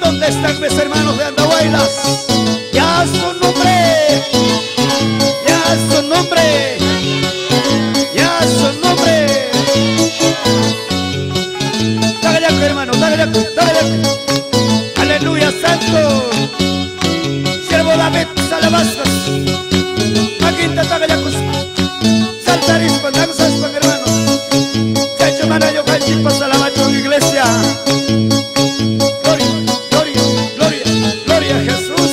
¿Dónde están mis hermanos de Andahuaylas? Ya su nombre, ya su nombre, ya su nombre. Tagayaco, hermano, tagayaco, tagayaco. Aleluya, santo. Siervo David, salabastas. Maquinta, tagayacos. Saltaris, pandanzas, hermano. Chacho, manayo, cachipa, salabacho, iglesia. Gloria, gloria, gloria, gloria a Jesús.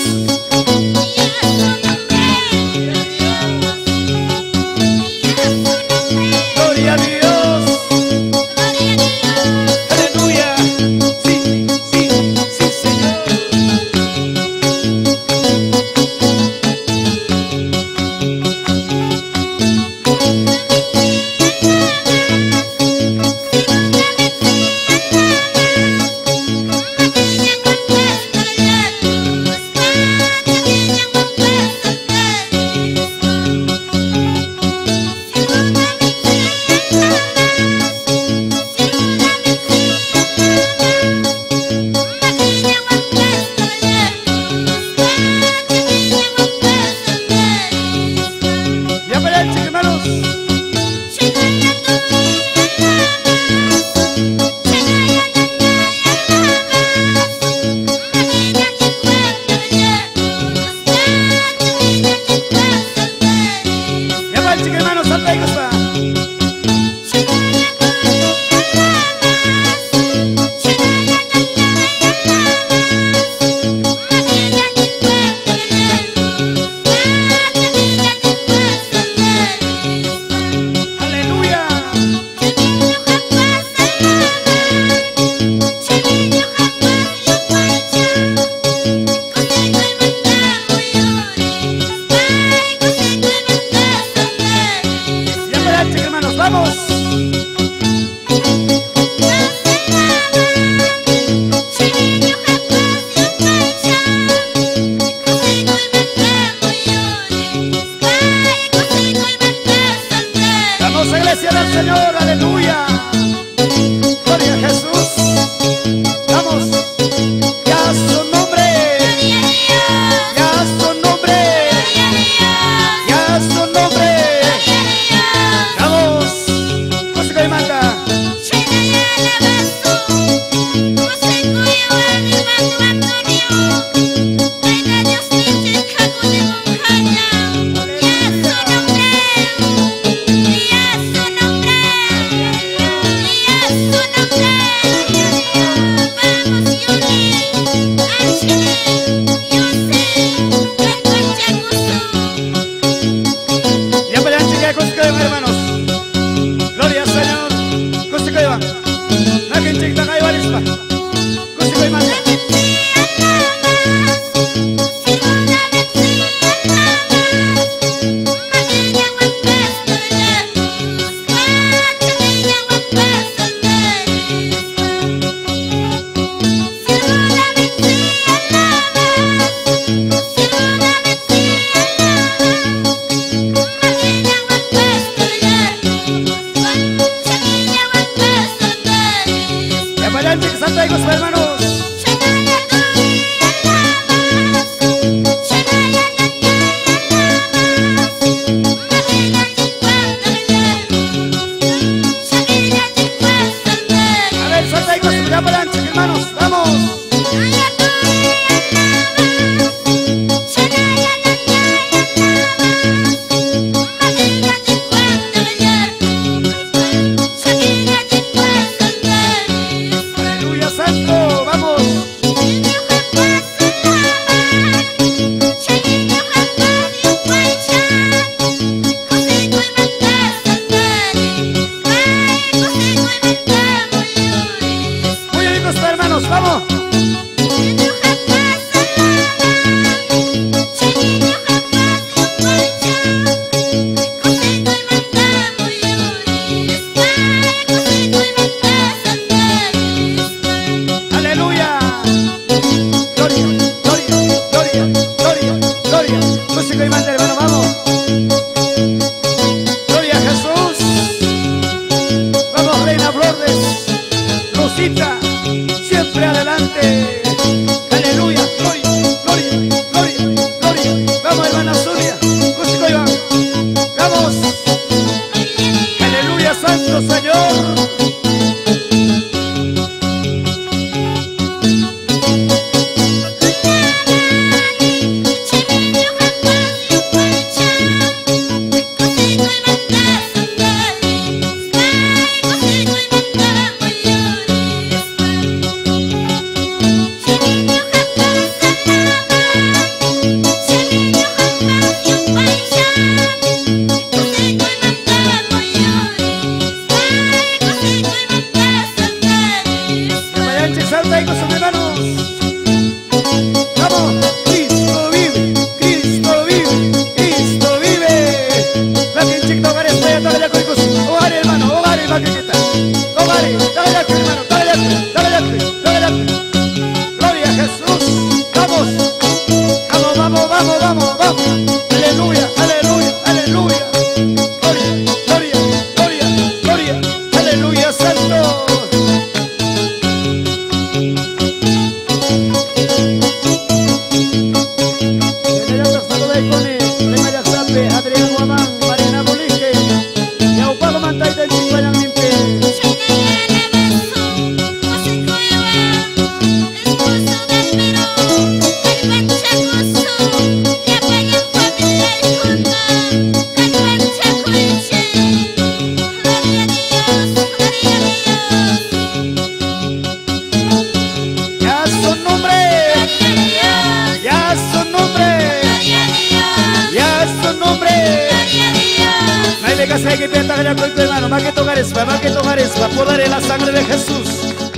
Poder en la sangre de Jesús.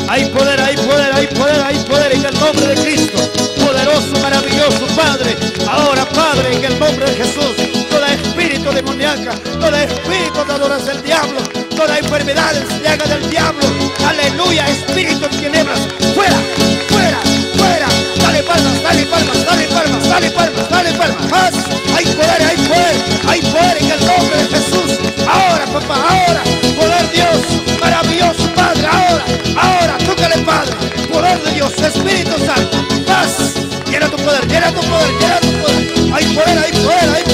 Hay poder, hay poder, hay poder, hay poder en el nombre de Cristo. Poderoso, maravilloso Padre. Ahora, Padre, en el nombre de Jesús, toda espíritu demoníaca, todo espíritu de adoración del diablo, toda enfermedad llaga del diablo, aleluya, espíritu en tinieblas, fuera, fuera, fuera. Dale palmas, dale palmas, dale palmas, dale palmas, dale palmas. Más. Hay poder, hay poder, hay poder en el nombre de Jesús. Ahora, papá, ahora, poder Dios, maravilloso Padre, ahora, tócale Padre, poder de Dios, Espíritu Santo, paz, llena tu poder, llena tu poder, llena tu poder. Hay poder, hay poder, hay poder.